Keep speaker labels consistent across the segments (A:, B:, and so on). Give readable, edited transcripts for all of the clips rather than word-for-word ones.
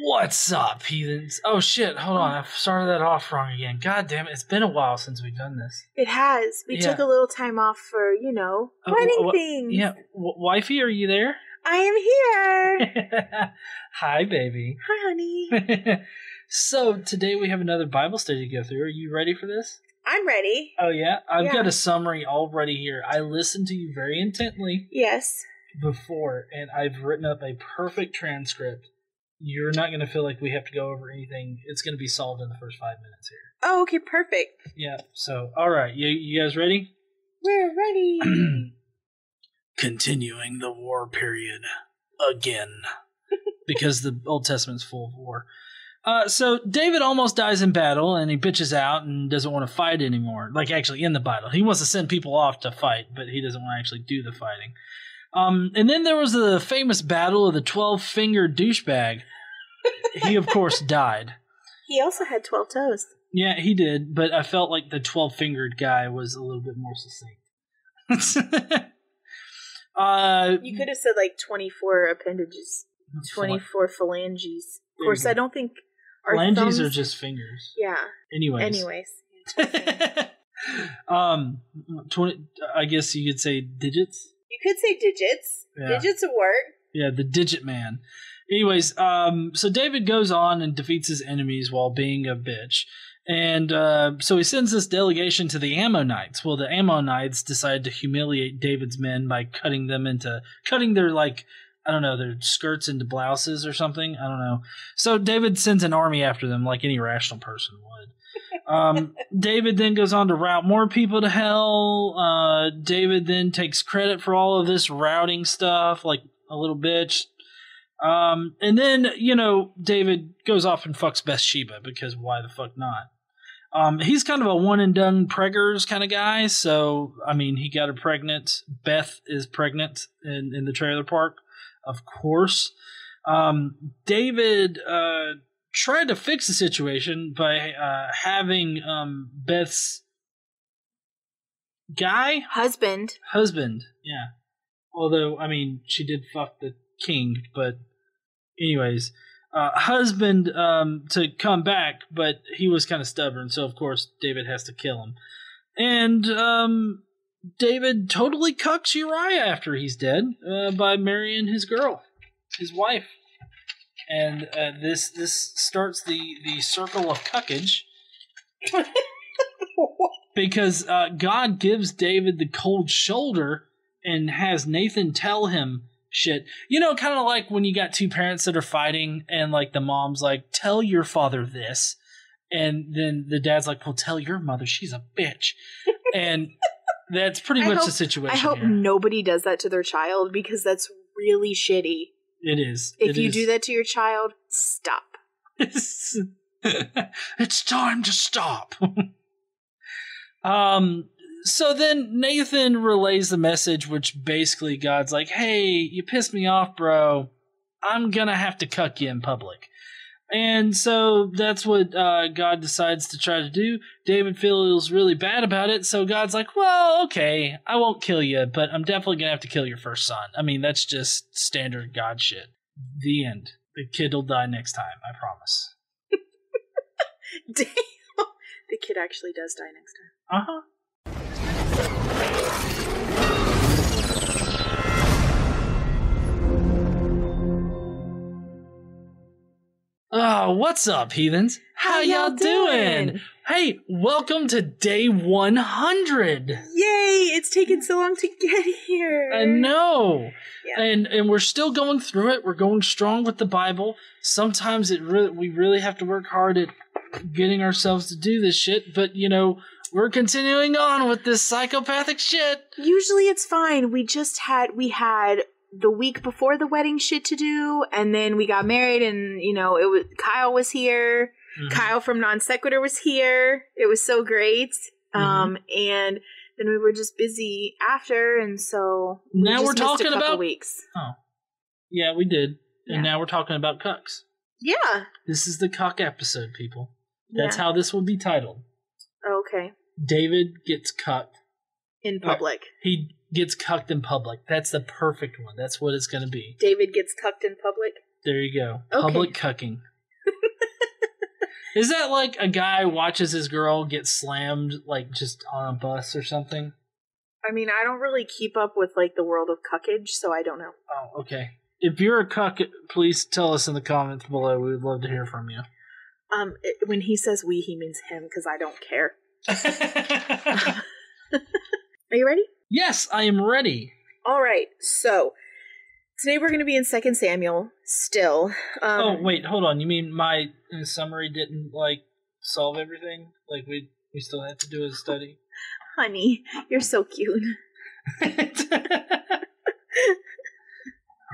A: What's up, heathens? Oh shit, hold on. I started that off wrong again. God damn it, it's been a while since we've done this.
B: It has. We took a little time off for, wedding things.
A: Yeah, wifey, are you there?
B: I am here.
A: Hi, baby.
B: Hi, honey.
A: So, today we have another Bible study to go through. Are you ready for this?
B: I'm ready.
A: Oh, yeah? I've got a summary already here. I listened to you very intently.
B: Yes.
A: Before, and I've written up a perfect transcript. You're not going to feel like we have to go over anything. It's going to be solved in the first 5 minutes here.
B: Oh, okay, perfect.
A: Yeah, so, all right. You guys ready?
B: We're ready.
A: Continuing the war period again. Because the Old Testament's full of war. So David almost dies in battle, and he bitches out and doesn't want to fight anymore. Like, actually, in the battle. He wants to send people off to fight, but he doesn't want to actually do the fighting. And then there was the famous battle of the 12-fingered douchebag. He, of course, died.
B: He also had 12 toes.
A: Yeah, he did, but I felt like the 12-fingered guy was a little bit more succinct.
B: You could have said, 24 appendages. 24 phalanges. Of course, I don't think...
A: Phalanges are just fingers.
B: Yeah.
A: Anyways. 20, I guess you could say digits?
B: You could say digits. Yeah. Digits would work.
A: Yeah, the digit man. Anyways, so David goes on and defeats his enemies while being a bitch. And so he sends this delegation to the Ammonites. Well, the Ammonites decide to humiliate David's men by cutting their, their skirts into blouses or something. I don't know. So David sends an army after them like any rational person would. David then goes on to rout more people to hell. David then takes credit for all of this routing stuff, like a little bitch. And then, David goes off and fucks Bathsheba, because why the fuck not? He's kind of a one-and-done preggers kind of guy, so, he got her pregnant. Beth is pregnant in the trailer park, of course. David tried to fix the situation by having Beth's
B: husband,
A: yeah. Although, she did fuck the king, but anyways, husband to come back, but he was kind of stubborn, so of course David has to kill him. And David totally cucks Uriah after he's dead by marrying his girl, his wife. And this starts the circle of cuckage. Because God gives David the cold shoulder and has Nathan tell him shit. Kind of like when you got two parents that are fighting and the mom's like, tell your father this. And then the dad's like, well, tell your mother she's a bitch. And that's pretty much the situation.
B: I hope nobody does that to their child, because that's really shitty.
A: It is.
B: If you do that to your child, stop.
A: It's time to stop. So then Nathan relays the message, which basically God's like, hey, you pissed me off, bro. I'm going to have to cuck you in public. And so that's what God decides to try to do. David feels really bad about it, so God's like, well, okay, I won't kill you, but I'm definitely going to have to kill your first son. That's just standard God shit. The end. The kid will die next time, I promise.
B: Damn. The kid actually does die next time.
A: Uh-huh. Oh, what's up, heathens? How y'all doing? Hey, welcome to day 100.
B: Yay, it's taken so long to get here.
A: I know.
B: Yeah.
A: And we're still going through it. We're going strong with the Bible. Sometimes we really have to work hard at getting ourselves to do this shit, but we're continuing on with this psychopathic shit.
B: Usually it's fine. We had the week before the wedding shit to do, and then we got married, and Kyle was here. Mm-hmm. Kyle from Non Sequitur was here. It was so great. Mm-hmm. And then we were just busy after, and so
A: now we're talking about
B: weeks.
A: Oh, yeah, we did, and now we're talking about cucks.
B: Yeah,
A: this is the cuck episode, people. That's how this will be titled.
B: Okay.
A: David gets cucked
B: in public.
A: He gets cucked in public. That's the perfect one. That's what it's going to be.
B: David gets cucked in public.
A: There you go.
B: Okay.
A: Public cucking. Is that like a guy watches his girl get slammed, like, just on a bus or something?
B: I mean, I don't really keep up with, like, the world of cuckage, so I don't know.
A: Oh, okay. If you're a cuck, please tell us in the comments below. We would love to hear from you.
B: When he says we, he means him, because I don't care. Are you ready?
A: Yes, I am ready.
B: All right, so today we're going to be in 2 Samuel still.
A: Oh, wait, hold on. You mean my summary didn't, like, solve everything? Like, we still have to do a study?
B: Honey, you're so cute.
A: Okay.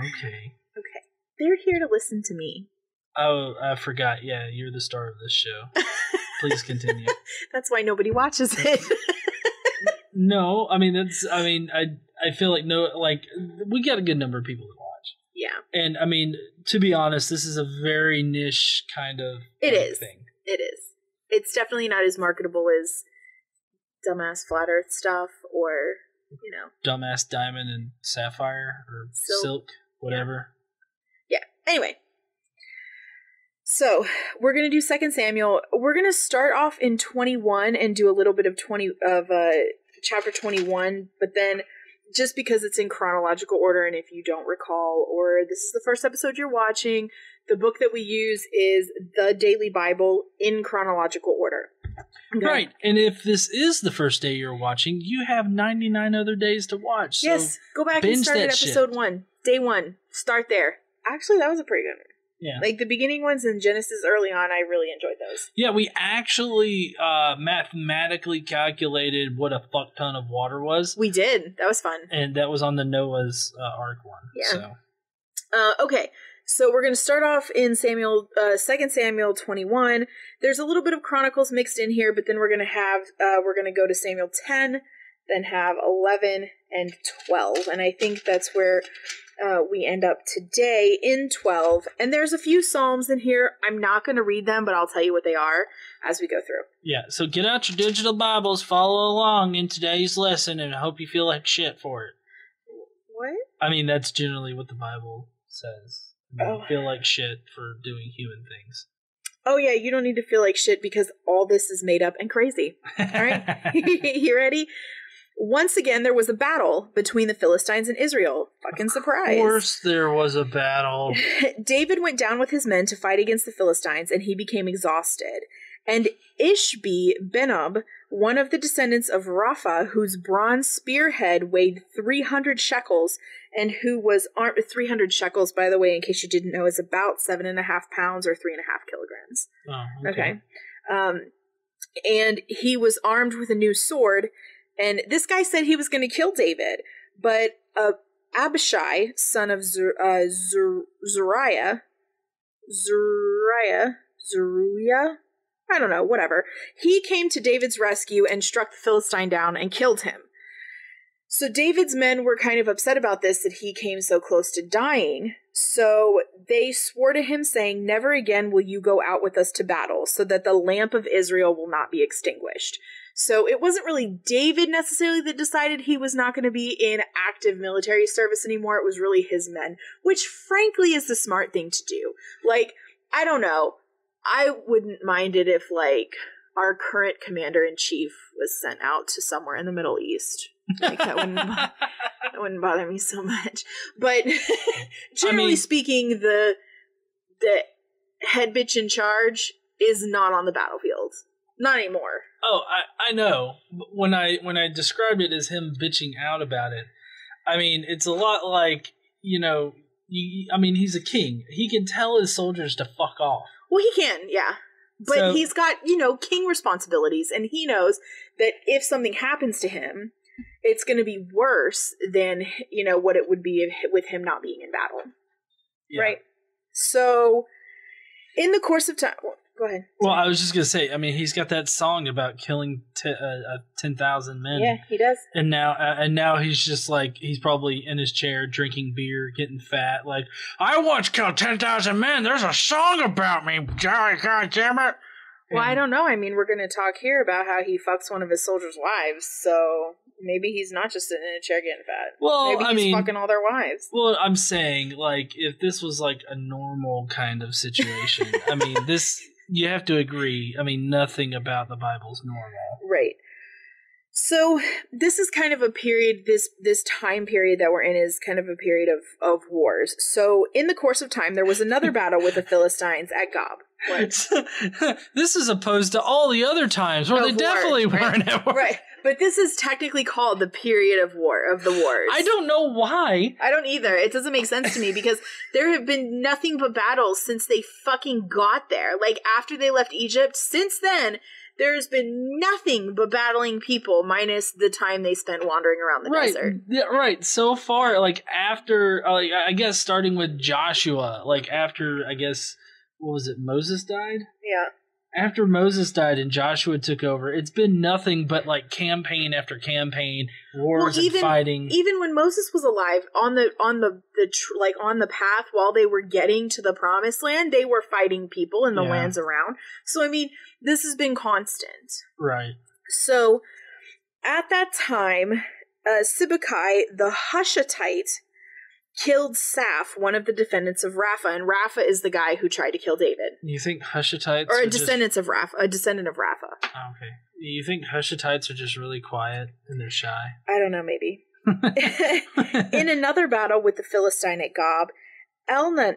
B: Okay. They're here to listen to me.
A: Oh, I forgot. Yeah, you're the star of this show. Please continue.
B: That's why nobody watches it.
A: No, I mean, I feel like we got a good number of people to watch.
B: Yeah.
A: And I mean, to be honest, this is a very niche kind of thing.
B: It is. It's definitely not as marketable as dumbass flat earth stuff or, you know.
A: Dumbass diamond and sapphire or silk whatever.
B: Yeah. Anyway. So, we're going to do 2 Samuel. We're going to start off in 21 and do a little bit of chapter 21, but then just because it's in chronological order, and if you don't recall, or this is the first episode you're watching, the book that we use is the Daily Bible in chronological order. Okay?
A: Right, and if this is the first day you're watching, you have 99 other days to watch.
B: Yes,
A: so
B: go back and start at episode 1. Day 1. Start there. Actually, that was a pretty good one.
A: Yeah.
B: Like the beginning ones in Genesis early on, I really enjoyed those.
A: Yeah, we actually mathematically calculated what a fuck ton of water was.
B: We did. That was fun.
A: And that was on the Noah's Ark one.
B: Yeah. So. Okay. So we're going to start off in 2 Samuel 21. There's a little bit of Chronicles mixed in here, but then we're going to go to Samuel 10, then have 11 and 12. And I think that's where we end up today in 12. And there's a few Psalms in here. I'm not going to read them, but I'll tell you what they are as we go through.
A: Yeah, so get out your digital Bibles, follow along in today's lesson, and I hope you feel like shit for it.
B: What?
A: I mean, that's generally what the Bible says. You feel like shit for doing human things.
B: Oh, yeah, you don't need to feel like shit because all this is made up and crazy. All right? You ready? Once again, there was a battle between the Philistines and Israel. Fucking surprise.
A: Of course there was a battle.
B: David went down with his men to fight against the Philistines, and he became exhausted. And Ishbi-Benob, one of the descendants of Rapha, whose bronze spearhead weighed 300 shekels, and who was armed with 300 shekels, by the way, in case you didn't know, is about 7.5 pounds or 3.5 kilograms.
A: Oh, okay.
B: And he was armed with a new sword. And this guy said he was going to kill David, but Abishai, son of Zeruiah, I don't know, whatever. He came to David's rescue and struck the Philistine down and killed him. So David's men were kind of upset about this, that he came so close to dying. So they swore to him, saying, "Never again will you go out with us to battle, so that the lamp of Israel will not be extinguished." So it wasn't really David necessarily that decided he was not going to be in active military service anymore. It was really his men, which frankly is the smart thing to do. Like, I don't know. I wouldn't mind it if, like, our current commander-in-chief was sent out to somewhere in the Middle East. Like, that wouldn't bother me so much. But generally speaking, the head bitch in charge is not on the battlefield. Not anymore.
A: Oh, I know. When I described it as him bitching out about it, I mean, it's a lot like, you know, he's a king. He can tell his soldiers to fuck off. Well,
B: he can, yeah. But he's got, you know, king responsibilities, and he knows that if something happens to him, it's going to be worse than, you know, what it would be with him not being in battle. Yeah. Right? So, in the course of time... Go ahead.
A: Well, I was just going to say, I mean, he's got that song about killing 10,000 men.
B: Yeah, he does.
A: And now he's just like, he's probably in his chair drinking beer, getting fat. Like, I once killed 10,000 men. There's a song about me. God damn it.
B: Well, I don't know. I mean, we're going to talk here about how he fucks one of his soldiers' wives. So, Maybe he's not just sitting in a chair getting fat.
A: Well,
B: maybe he's fucking all their wives.
A: Well, I'm saying, like, if this was like a normal kind of situation, I mean, this, you have to agree, I mean, nothing about the Bible's normal.
B: Right. So this is kind of a period, this time period that we're in is kind of a period of wars. So in the course of time, there was another battle with the Philistines at Gob.
A: This is opposed to all the other times where they definitely weren't at war.
B: Right. But this is technically called the period of the wars.
A: I don't know why.
B: I don't either. It doesn't make sense to me because there have been nothing but battles since they fucking got there. Like, after they left Egypt, since then, there's been nothing but battling people minus the time they spent wandering around the desert.
A: Yeah, right. So far, like, after, I guess starting with Joshua, like, after, I guess, what was it, Moses died?
B: Yeah.
A: After Moses died and Joshua took over, it's been nothing but like campaign after campaign, wars and fighting.
B: Even when Moses was alive, on the path while they were getting to the promised land, they were fighting people in the lands around. So I mean, this has been constant.
A: Right.
B: So at that time, Sibbecai the Hushathite killed Saph, one of the descendants of Rapha, and Rapha is the guy who tried to kill David.
A: You think Hushathites
B: or a descendant of Rapha?
A: Oh, okay. You think Hushathites are just really quiet and they're shy?
B: I don't know, maybe. In another battle with the Philistine at Gob, Elhanan,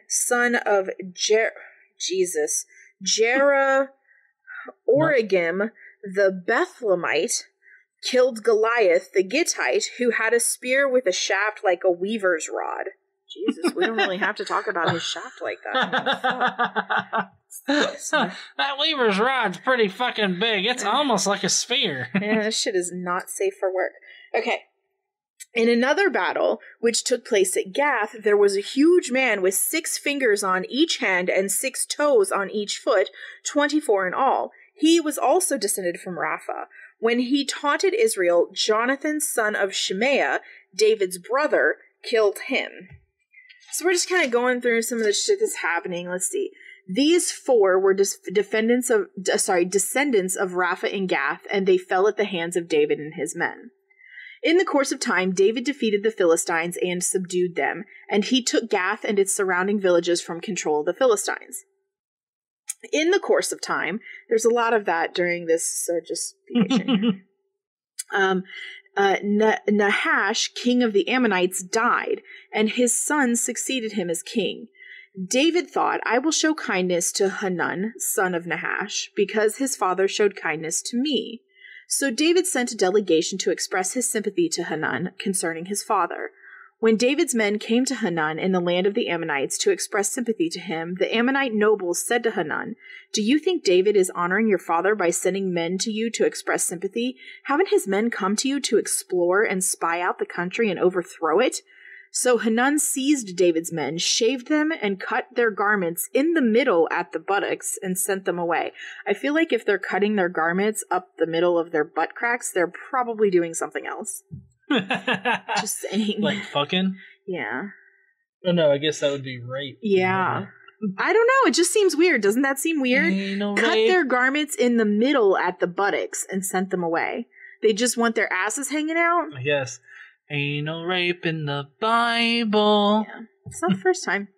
B: son of Oregim, the Bethlehemite, killed Goliath, the Gittite, who had a spear with a shaft like a weaver's rod. Jesus, we don't really have to talk about his shaft like that.
A: That weaver's rod's pretty fucking big. It's almost like a spear.
B: Yeah, this shit is not safe for work. Okay. In another battle, which took place at Gath, there was a huge man with 6 fingers on each hand and 6 toes on each foot, 24 in all. He was also descended from Rapha. When he taunted Israel, Jonathan, son of Shemaiah, David's brother, killed him. So we're just kind of going through some of the shit that's happening. Let's see. These 4 were descendants of Rapha and Gath, and they fell at the hands of David and his men. In the course of time, David defeated the Philistines and subdued them, and he took Gath and its surrounding villages from control of the Philistines. In the course of time, there's a lot of that during this, so just be patient here. Nahash, king of the Ammonites, died, and his son succeeded him as king. David thought, I will show kindness to Hanun, son of Nahash, because his father showed kindness to me. So David sent a delegation to express his sympathy to Hanun concerning his father. When David's men came to Hanun in the land of the Ammonites to express sympathy to him, the Ammonite nobles said to Hanun, Do you think David is honoring your father by sending men to you to express sympathy? Haven't his men come to you to explore and spy out the country and overthrow it? So Hanun seized David's men, shaved them, and cut their garments in the middle at the buttocks and sent them away. I feel like if they're cutting their garments up the middle of their butt cracks, they're probably doing something else. Just saying.
A: Like fucking?
B: Yeah.
A: Oh no, I guess that would be rape.
B: Yeah. I don't know. It just seems weird. Doesn't that seem weird? Cut their garments in the middle at the buttocks and sent them away. They just want their asses hanging out?
A: Yes. Ain't no rape in the Bible.
B: Yeah. It's not the first time.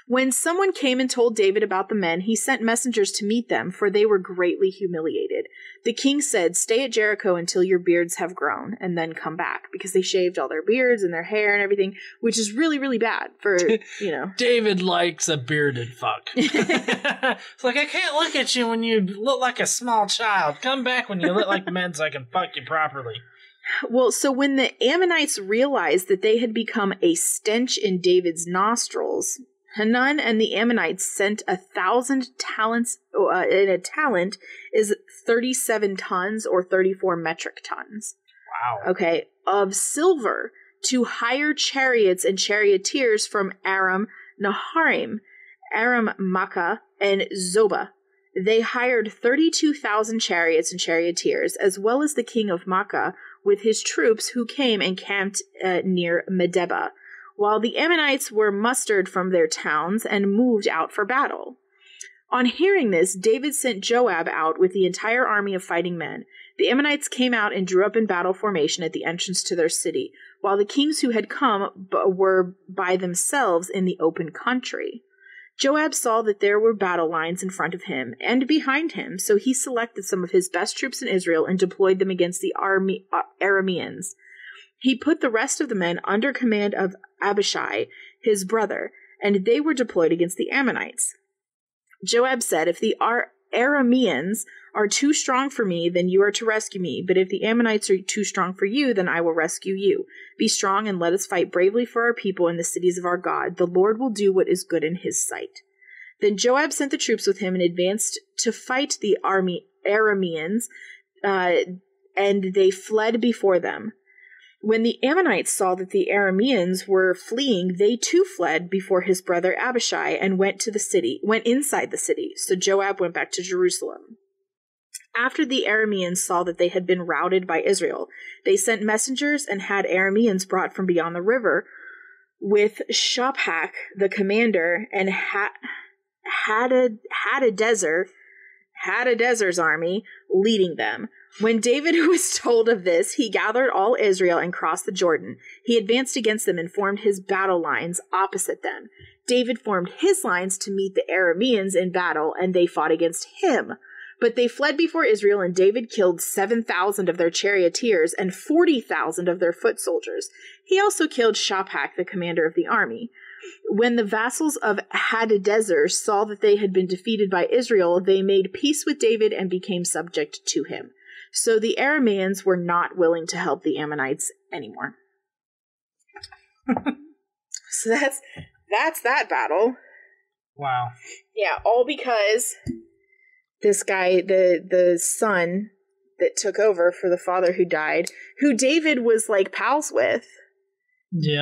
B: When someone came and told David about the men, he sent messengers to meet them, for they were greatly humiliated. The king said, Stay at Jericho until your beards have grown, and then come back, because they shaved all their beards and their hair and everything, which is really, really bad for, you know.
A: David likes a bearded fuck. It's like, I can't look at you when you look like a small child. Come back when you look like men so I can fuck you properly.
B: Well, so when the Ammonites realized that they had become a stench in David's nostrils, Hanun and the Ammonites sent 1,000 talents, and a talent is 37 tons or 34 metric tons.
A: Wow.
B: Okay, of silver to hire chariots and charioteers from Aram Naharaim, Aram Makkah, and Zobah. They hired 32,000 chariots and charioteers, as well as the king of Makkah, with his troops who came and camped near Medeba, while the Ammonites were mustered from their towns and moved out for battle. On hearing this, David sent Joab out with the entire army of fighting men. The Ammonites came out and drew up in battle formation at the entrance to their city, while the kings who had come were by themselves in the open country. Joab saw that there were battle lines in front of him and behind him, so he selected some of his best troops in Israel and deployed them against the Arameans. He put the rest of the men under command of Abishai, his brother, and they were deployed against the Ammonites. Joab said, "If the Arameans are too strong for me, then you are to rescue me. But if the Ammonites are too strong for you, then I will rescue you. Be strong and let us fight bravely for our people and the cities of our God. The Lord will do what is good in his sight." Then Joab sent the troops with him and advanced to fight the Arameans, and they fled before them. When the Ammonites saw that the Arameans were fleeing, they too fled before his brother Abishai and went inside the city. So Joab went back to Jerusalem. After the Arameans saw that they had been routed by Israel, they sent messengers and had Arameans brought from beyond the river, with Shaphat the commander and Hadadezer's army leading them. When David was told of this, he gathered all Israel and crossed the Jordan. He advanced against them and formed his battle lines opposite them. David formed his lines to meet the Arameans in battle, and they fought against him. But they fled before Israel, and David killed 7,000 of their charioteers and 40,000 of their foot soldiers. He also killed Shaphat, the commander of the army. When the vassals of Hadadezer saw that they had been defeated by Israel, they made peace with David and became subject to him. So the Arameans were not willing to help the Ammonites anymore. So that's that battle.
A: Wow.
B: Yeah, all because this guy, the son that took over for the father who died, who David was like pals with,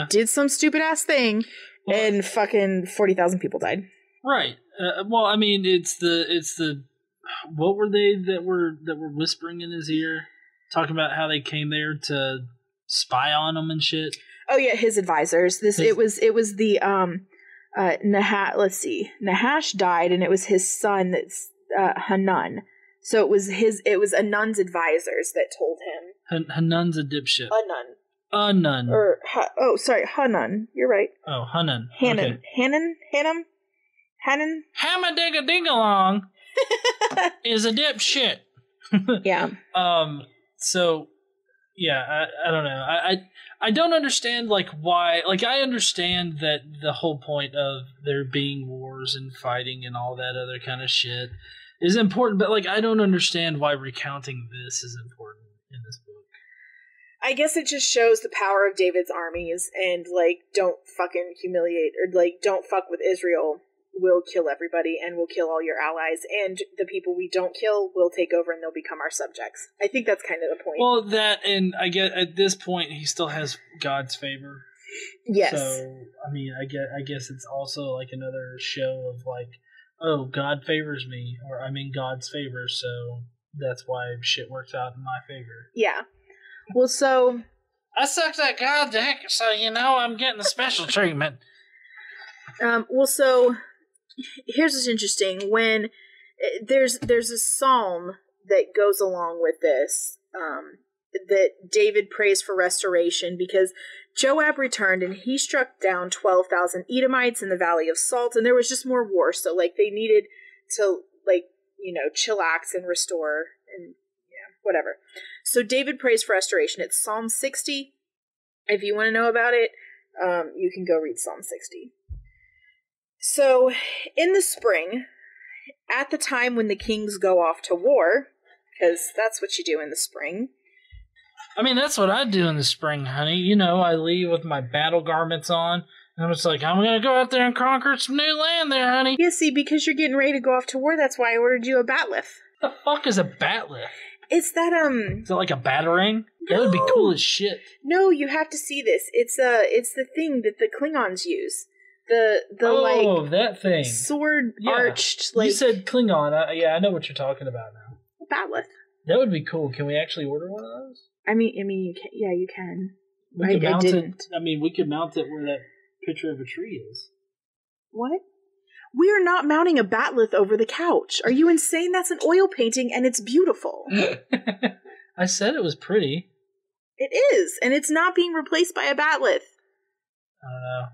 B: did some stupid ass thing, and fucking 40,000 people died.
A: Right. Well, I mean, it's the what were they that were whispering in his ear, talking about how they came there to spy on him and shit?
B: Oh yeah, his advisors. It was the let's see, Nahash died, and it was his son that's Hanun. So it was Hanun's advisors that told him.
A: Hanun's a dipshit.
B: Hanun. Or sorry, Hanun. You're right.
A: Oh, Hanun.
B: Hanun.
A: Okay.
B: Hanun.
A: Hamma-dig-a-ding-along is a dipshit.
B: Yeah.
A: So, yeah, I don't know. I don't understand, like, why. Like, I understand that the whole point of there being wars and fighting and all that other kind of shit is important, but, like, I don't understand why recounting this is important in this book.
B: I guess it just shows the power of David's armies, and, like, don't fucking humiliate, or, like, don't fuck with Israel. We'll kill everybody, and we'll kill all your allies, and the people we don't kill will take over, and they'll become our subjects. I think that's kind of the point.
A: Well, that, and I get at this point he still has God's favor.
B: Yes.
A: So I mean, I guess it's also like another show of like, oh, God favors me, or I'm in God's favor, so that's why shit works out in my favor.
B: Yeah. Well, so
A: I sucked that God's dick, so I'm getting the special treatment.
B: Well, so here's what's interesting. When there's a psalm that goes along with this, that David prays for restoration, because Joab returned and he struck down 12,000 Edomites in the Valley of Salt, and there was just more war. So, like, they needed to, like, chillax and restore and whatever. So David prays for restoration. It's Psalm 60. If you want to know about it, you can go read Psalm 60. So, in the spring, at the time when the kings go off to war, because that's what you do in the spring.
A: I mean, that's what I do in the spring, honey. I leave with my battle garments on, and I'm just like, I'm going to go out there and conquer some new land there, honey.
B: Yeah, see, because you're getting ready to go off to war, that's why I ordered you a batleth.
A: The fuck is a batleth?
B: It's that,
A: Is it like a batarang?
B: No.
A: That would be cool as shit.
B: No, you have to see this. It's the thing that the Klingons use.
A: That thing.
B: Sword arched, like...
A: You said Klingon. I know what you're talking about now.
B: A batleth.
A: That would be cool. Can we actually order one of those?
B: I mean, you can. Yeah, you can.
A: We could mount it. I mean, we could mount it where that picture of a tree is.
B: What? We are not mounting a batleth over the couch. Are you insane? That's an oil painting, and it's beautiful.
A: I said it was pretty.
B: It is, and it's not being replaced by a batleth.
A: I don't know.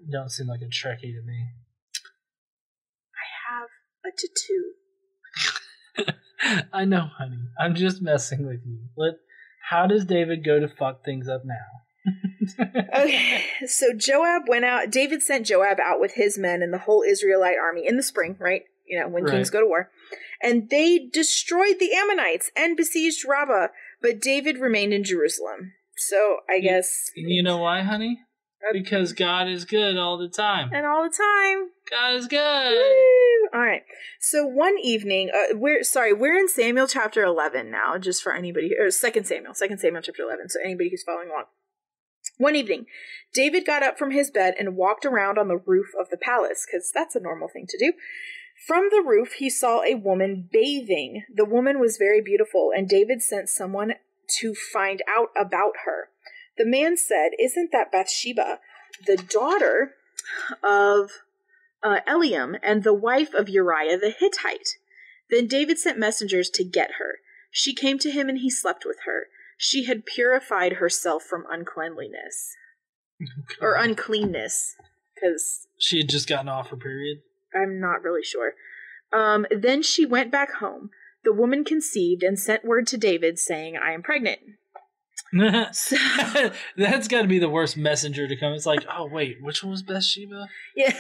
A: You don't seem like a Trekkie to me.
B: I have a tattoo.
A: I know, honey. I'm just messing with you. How does David go to fuck things up now?
B: Okay, so Joab went out. David sent Joab out with his men and the whole Israelite army in the spring, right? You know, when kings go to war. And they destroyed the Ammonites and besieged Rabbah, but David remained in Jerusalem. So I guess...
A: You know why, honey? Because God is good all the time.
B: And all the time.
A: God is good.
B: Woo! All right. So one evening, we're in Samuel chapter 11 now, just for anybody, or 2 Samuel chapter 11, so anybody who's following along. One evening, David got up from his bed and walked around on the roof of the palace, because that's a normal thing to do. From the roof, he saw a woman bathing. The woman was very beautiful, and David sent someone to find out about her. The man said, "Isn't that Bathsheba, the daughter of Eliam and the wife of Uriah the Hittite?" Then David sent messengers to get her. She came to him and he slept with her. She had purified herself from uncleanliness. Or uncleanness. Because
A: she had just gotten off her period?
B: I'm not really sure. Then she went back home. The woman conceived and sent word to David saying, "I am pregnant."
A: That's got to be the worst messenger to come. It's like, oh, wait, which one was Bathsheba?
B: Yeah.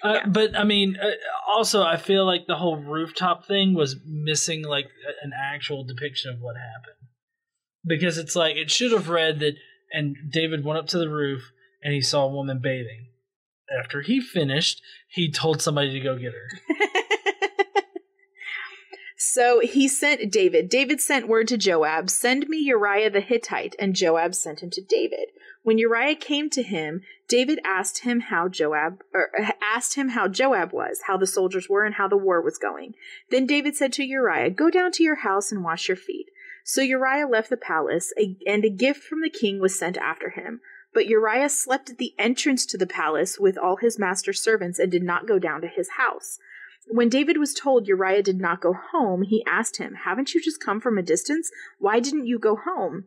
A: Yeah. But, I mean, also, I feel like the whole rooftop thing was missing, like, an actual depiction of what happened. Because it's like, it should have read that, and David went up to the roof, and he saw a woman bathing. After he finished, he told somebody to go get her.
B: So he sent David sent word to Joab, "Send me Uriah the Hittite," and Joab sent him to David. When Uriah came to him, David asked him how Joab was, how the soldiers were, and how the war was going. Then David said to Uriah, "Go down to your house and wash your feet." So Uriah left the palace, and a gift from the king was sent after him. But Uriah slept at the entrance to the palace with all his master's servants and did not go down to his house. When David was told Uriah did not go home, he asked him, "Haven't you just come from a distance? Why didn't you go home?"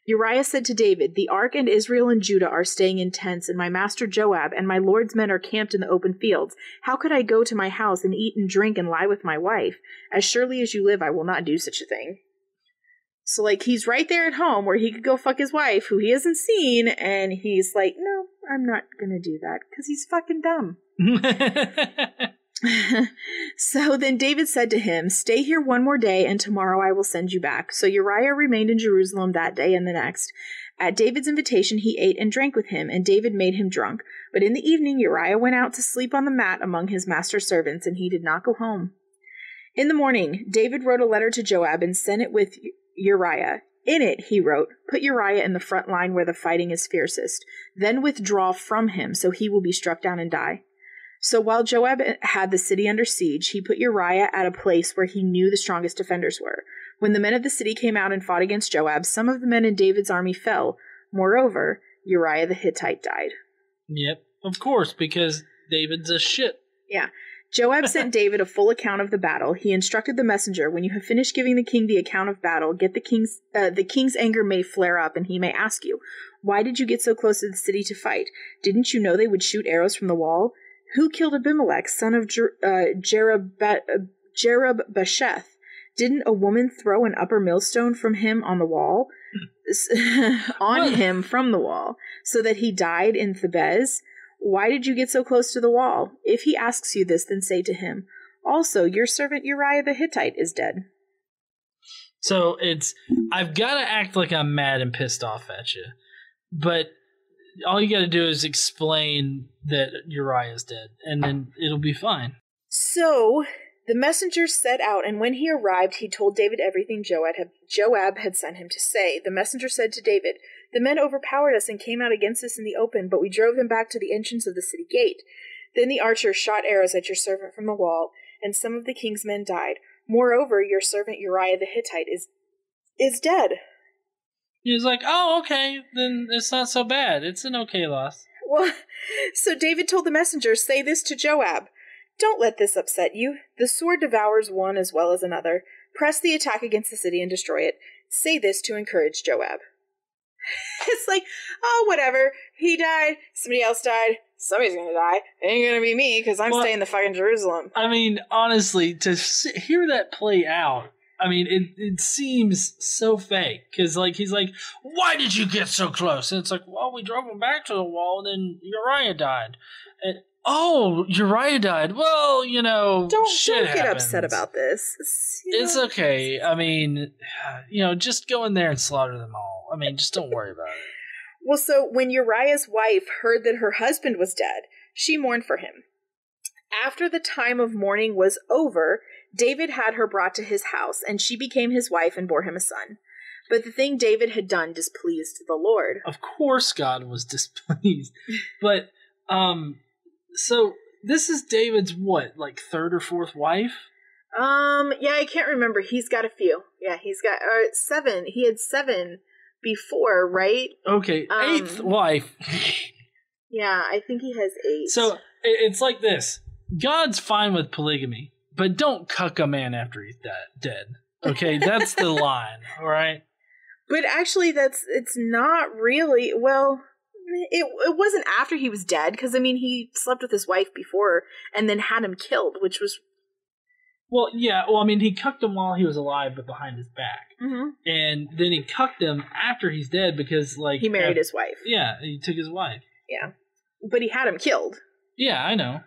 B: Uriah said to David, "The ark and Israel and Judah are staying in tents, and my master Joab and my lord's men are camped in the open fields. How could I go to my house and eat and drink and lie with my wife? As surely as you live, I will not do such a thing." So, like, he's right there at home where he could go fuck his wife, who he hasn't seen, and he's like, "No, I'm not gonna do that," because he's fucking dumb. So then David said to him, "Stay here one more day, and tomorrow I will send you back." So Uriah remained in Jerusalem that day and the next. At David's invitation, he ate and drank with him, and David made him drunk. But in the evening, Uriah went out to sleep on the mat among his master's servants, and he did not go home. In the morning, David wrote a letter to Joab and sent it with Uriah. In it, he wrote, "Put Uriah in the front line where the fighting is fiercest. Then withdraw from him, so he will be struck down and die." So while Joab had the city under siege, he put Uriah at a place where he knew the strongest defenders were. When the men of the city came out and fought against Joab, some of the men in David's army fell. Moreover, Uriah the Hittite died.
A: Yep, of course, because David's a shit.
B: Yeah. Joab sent David a full account of the battle. He instructed the messenger, "When you have finished giving the king the account of battle, get the king's anger may flare up, and he may ask you, 'Why did you get so close to the city to fight? Didn't you know they would shoot arrows from the wall? Who killed Abimelech, son of Jerub-Besheth? Didn't a woman throw an upper millstone from him on the wall, from the wall, so that he died in Thebez? Why did you get so close to the wall? If he asks you this, then say to him, also, your servant Uriah the Hittite is dead.'"
A: So I've got to act like I'm mad and pissed off at you, but all you got to do is explain that Uriah's dead, and then it'll be fine.
B: So the messenger set out, and when he arrived, he told David everything Joab had sent him to say. The messenger said to David, "The men overpowered us and came out against us in the open, but we drove them back to the entrance of the city gate. Then the archers shot arrows at your servant from the wall, and some of the king's men died. Moreover, your servant Uriah the Hittite is dead."
A: He was like, "Oh, okay, then it's not so bad. It's an okay loss."
B: Well, so David told the messenger, "Say this to Joab. Don't let this upset you. The sword devours one as well as another. Press the attack against the city and destroy it. Say this to encourage Joab. It's like, oh, whatever. He died. Somebody else died. Somebody's gonna die. It ain't gonna be me because I'm staying in the fucking Jerusalem.
A: I mean, honestly, to hear that play out, I mean, it seems so fake. Because, like, he's like, why did you get so close? And it's like, well, we drove him back to the wall, and then Uriah died. And, oh, Uriah died. Well, you know,
B: don't
A: get
B: happens. Upset about this.
A: It's okay. I mean, you know, just go in there and slaughter them all. I mean, just don't worry about it.
B: Well, so when Uriah's wife heard that her husband was dead, she mourned for him. After the time of mourning was over, David had her brought to his house, and she became his wife and bore him a son. But the thing David had done displeased the Lord.
A: Of course God was displeased. But, so this is David's what, like third or fourth wife?
B: Yeah, I can't remember. He's got a few. Yeah, he's got 7. He had 7 before, right?
A: Okay, 8th wife.
B: Yeah, I think he has 8.
A: So it's like this. God's fine with polygamy, but don't cuck a man after he's dead. Okay, that's the line, all right?
B: But actually, it's not really, well, it wasn't after he was dead, because, I mean, he slept with his wife before and then had him killed, which was...
A: Well, yeah, well, I mean, he cucked him while he was alive, but behind his back.
B: Mm-hmm.
A: And then he cucked him after he's dead because, like...
B: He married his wife.
A: Yeah, he took his wife.
B: Yeah. But he had him killed.
A: Yeah, I know.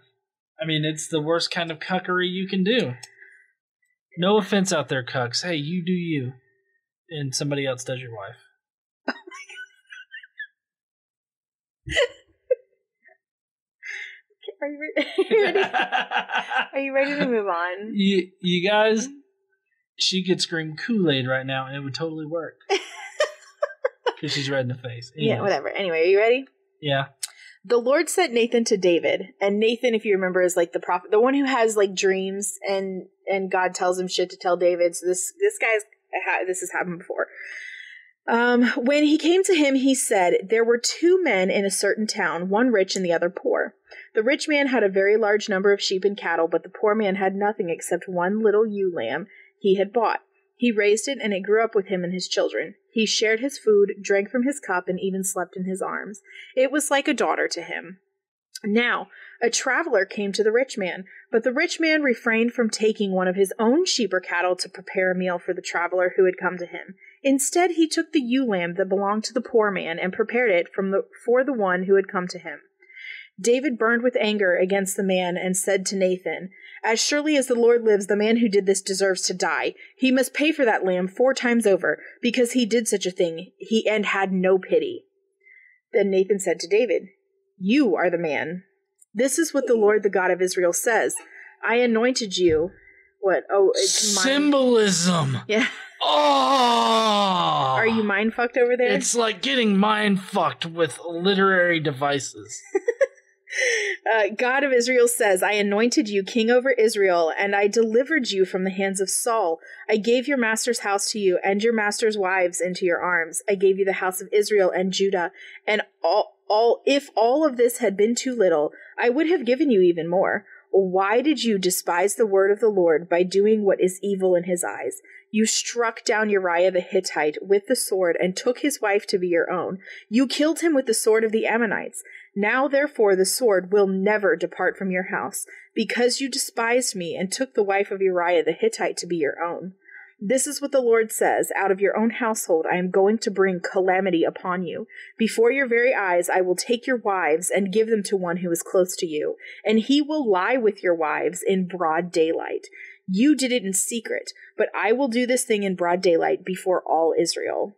A: I mean, it's the worst kind of cuckery you can do. No offense out there, cucks. Hey, you do you. And somebody else does your wife.
B: Oh my God. Are you ready? Are you ready to move on?
A: You guys, she could scream Kool-Aid right now and it would totally work. Because she's red in the face. Anyways.
B: Yeah, whatever. Anyway, are you ready?
A: Yeah.
B: The Lord sent Nathan to David, and Nathan, if you remember, is like the prophet, the one who has like dreams, and God tells him shit to tell David. So this has happened before. When he came to him, he said, there were 2 men in a certain town, one rich and the other poor. The rich man had a very large number of sheep and cattle, but the poor man had nothing except one little ewe lamb he had bought. He raised it, and it grew up with him and his children. He shared his food, drank from his cup, and even slept in his arms. It was like a daughter to him. Now, a traveler came to the rich man, but the rich man refrained from taking one of his own sheep or cattle to prepare a meal for the traveler who had come to him. Instead, he took the ewe lamb that belonged to the poor man and prepared it for the one who had come to him. David burned with anger against the man and said to Nathan, as surely as the Lord lives, the man who did this deserves to die. He must pay for that lamb 4 times over, because he did such a thing, and had no pity. Then Nathan said to David, you are the man. This is what the Lord, the God of Israel, says. I anointed you. What? Oh, it's
A: symbolism.
B: Yeah.
A: Oh!
B: Are you mind fucked over there?
A: It's like getting mind fucked with literary devices.
B: God of Israel says, I anointed you king over Israel, and I delivered you from the hands of Saul. I gave your master's house to you, and your master's wives into your arms. I gave you the house of Israel and Judah, and if all of this had been too little, I would have given you even more. Why did you despise the word of the Lord by doing what is evil in his eyes? You struck down Uriah the Hittite with the sword and took his wife to be your own. You killed him with the sword of the Ammonites. Now, therefore, the sword will never depart from your house, because you despised me and took the wife of Uriah the Hittite to be your own. This is what the Lord says, out of your own household I am going to bring calamity upon you. Before your very eyes I will take your wives and give them to one who is close to you, and he will lie with your wives in broad daylight. You did it in secret, but I will do this thing in broad daylight before all Israel.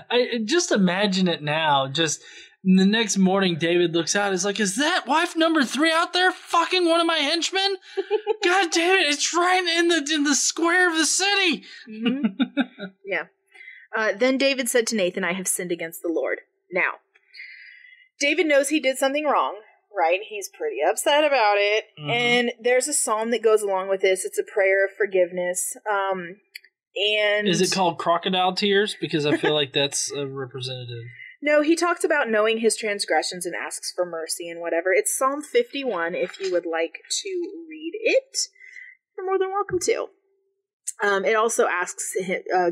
A: I just imagine it now. Just the next morning, David looks out. He's like, "Is that wife number 3 out there fucking one of my henchmen? God damn it! It's right in the square of the city."
B: Mm-hmm. Yeah. Then David said to Nathan, "I have sinned against the Lord." Now, David knows he did something wrong. Right? He's pretty upset about it. Mm-hmm. And there's a psalm that goes along with this. It's a prayer of forgiveness. And
A: is it called Crocodile Tears? Because I feel like that's a representative.
B: No, he talks about knowing his transgressions and asks for mercy and whatever. It's Psalm 51 if you would like to read it. You're more than welcome to. It also asks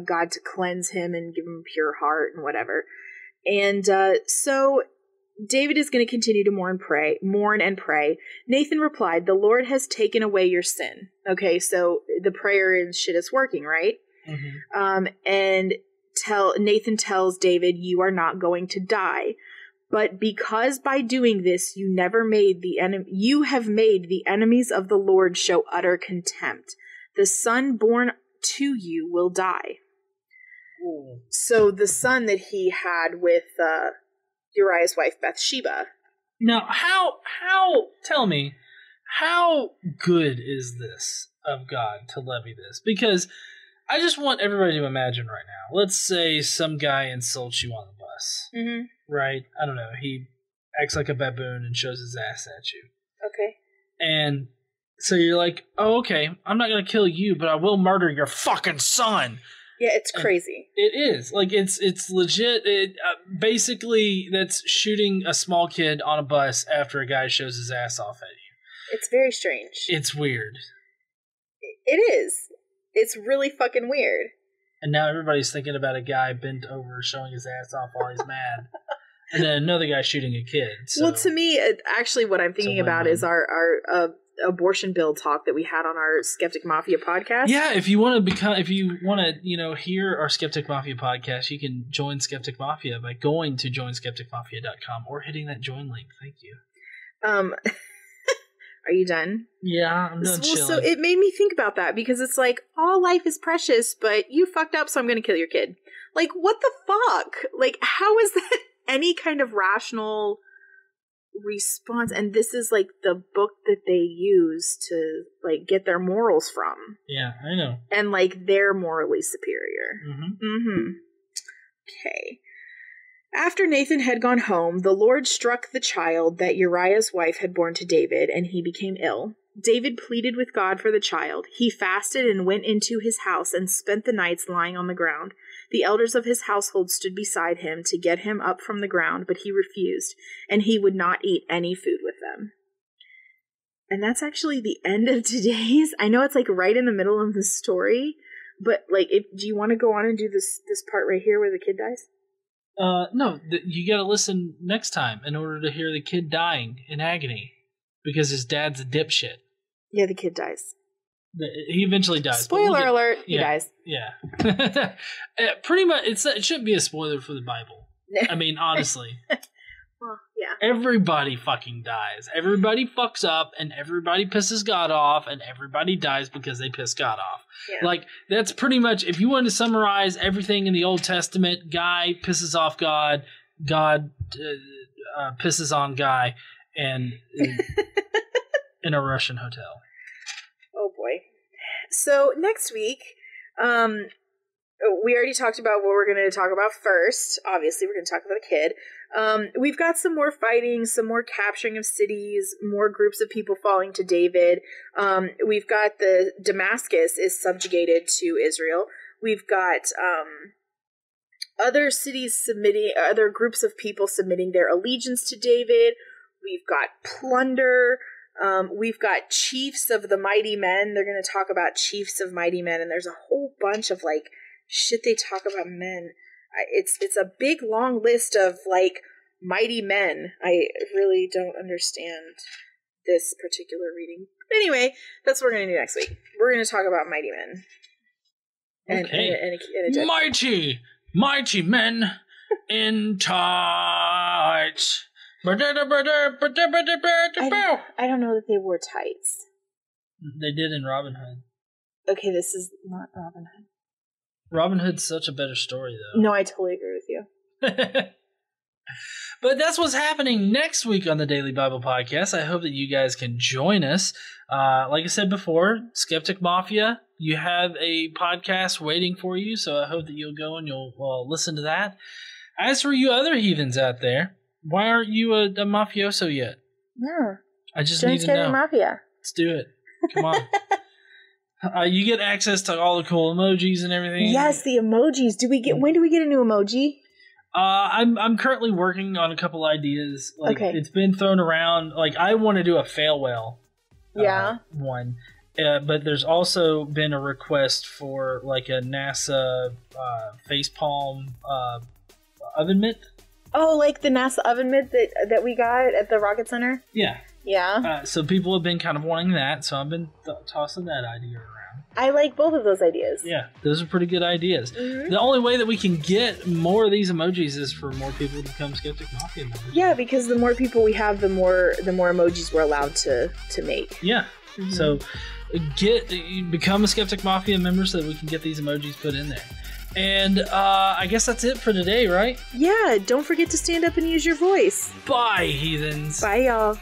B: God to cleanse him and give him a pure heart and whatever. And so David is going to continue to mourn and pray. Nathan replied, "The Lord has taken away your sin." Okay, so the prayer and shit is working, right? Mm-hmm. And Nathan tells David, "You are not going to die. But because by doing this you have made the enemies of the Lord show utter contempt. The son born to you will die." Ooh. So the son that he had with Uriah's wife Bathsheba.
A: Now, tell me, how good is this of God to levy this? Because I just want everybody to imagine right now. Let's say some guy insults you on the bus. Mm-hmm. Right? I don't know. He acts like a baboon and shows his ass at you.
B: Okay.
A: And so you're like, oh, okay, I'm not going to kill you, but I will murder your fucking son.
B: Yeah, it's crazy.
A: It is. Like, it's legit. Basically, that's shooting a small kid on a bus after a guy shows his ass off at you.
B: It's very strange.
A: It's weird.
B: It is. It's really fucking weird.
A: And now everybody's thinking about a guy bent over showing his ass off while he's mad. And then another guy shooting a kid. So. Well,
B: to me, actually what I'm thinking about is our abortion bill talk that we had on our Skeptic Mafia podcast.
A: Yeah, if you want to hear our Skeptic Mafia podcast, you can join Skeptic Mafia by going to joinskepticmafia.com or hitting that join link. Thank you.
B: Are you done?
A: Yeah, I'm done chilling.
B: So it made me think about that because it's like, all life is precious, but you fucked up, so I'm going to kill your kid. Like, what the fuck? Like, how is that any kind of rational response? And this is like the book that they use to like get their morals from.
A: Yeah, I know.
B: And like they're morally superior.
A: Mm-hmm.
B: Okay. After Nathan had gone home, the Lord struck the child that Uriah's wife had borne to David, and he became ill. David pleaded with God for the child. He fasted and went into his house and spent the nights lying on the ground. The elders of his household stood beside him to get him up from the ground, but he refused, and he would not eat any food with them. And that's actually the end of today's. I know it's like right in the middle of the story, but like, do you want to go on and do this part right here where the kid dies?
A: No, you gotta listen next time in order to hear the kid dying in agony because his dad's a dipshit.
B: Yeah, the kid dies.
A: He eventually dies.
B: Spoiler alert, he dies.
A: Yeah. Pretty much, it shouldn't be a spoiler for the Bible. I mean, honestly.
B: Well, yeah.
A: Everybody fucking dies. Everybody fucks up, and everybody pisses God off, and everybody dies because they piss God off. Yeah. Like, that's pretty much, if you want to summarize everything in the Old Testament, guy pisses off God, God pisses on guy, and in a Russian hotel.
B: Oh, boy. So, next week, we already talked about what we're going to talk about first. Obviously, we're going to talk about a kid. We've got some more fighting, some more capturing of cities, more groups of people falling to David. We've got the Damascus is subjugated to Israel. We've got other cities other groups of people submitting their allegiance to David. We've got plunder. We've got chiefs of the mighty men. They're going to talk about chiefs of mighty men, and there's a whole bunch of like shit they talk about men. It's a big long list of like mighty men. I really don't understand this particular reading. But anyway, that's what we're going to do next week. We're going to talk about mighty men.
A: Okay. Mighty men in tights.
B: I don't know that they wore tights.
A: They did in Robin Hood.
B: Okay, this is not Robin Hood.
A: Robin Hood's such a better story, though.
B: No, I totally agree with you.
A: But that's what's happening next week on the Daily Bible Podcast. I hope that you guys can join us. Like I said before, Skeptic Mafia, you have a podcast waiting for you, so I hope that you'll go and you'll listen to that. As for you other heathens out there, why aren't you a mafioso yet?
B: No.
A: I just need to know.
B: Mafia.
A: Let's do it. Come on. You get access to all the cool emojis and everything.
B: Yes, the emojis. When do we get a new emoji?
A: I'm currently working on a couple ideas. Like,
B: okay.
A: It's been thrown around. Like, I want to do a fail whale.
B: Yeah.
A: One. But there's also been a request for like a NASA facepalm oven mitt.
B: Oh, like the NASA oven mitt that we got at the Rocket Center?
A: Yeah.
B: Yeah.
A: So people have been kind of wanting that, so I've been tossing that idea around.
B: I like both of those ideas.
A: Yeah, those are pretty good ideas.
B: Mm-hmm.
A: The only way that we can get more of these emojis is for more people to become Skeptic Mafia members.
B: Yeah, because the more people we have, the more emojis we're allowed to make.
A: Yeah.
B: Mm-hmm.
A: So become a Skeptic Mafia member so that we can get these emojis put in there. And I guess that's it for today, right?
B: Yeah, don't forget to stand up and use your voice.
A: Bye, heathens.
B: Bye, y'all.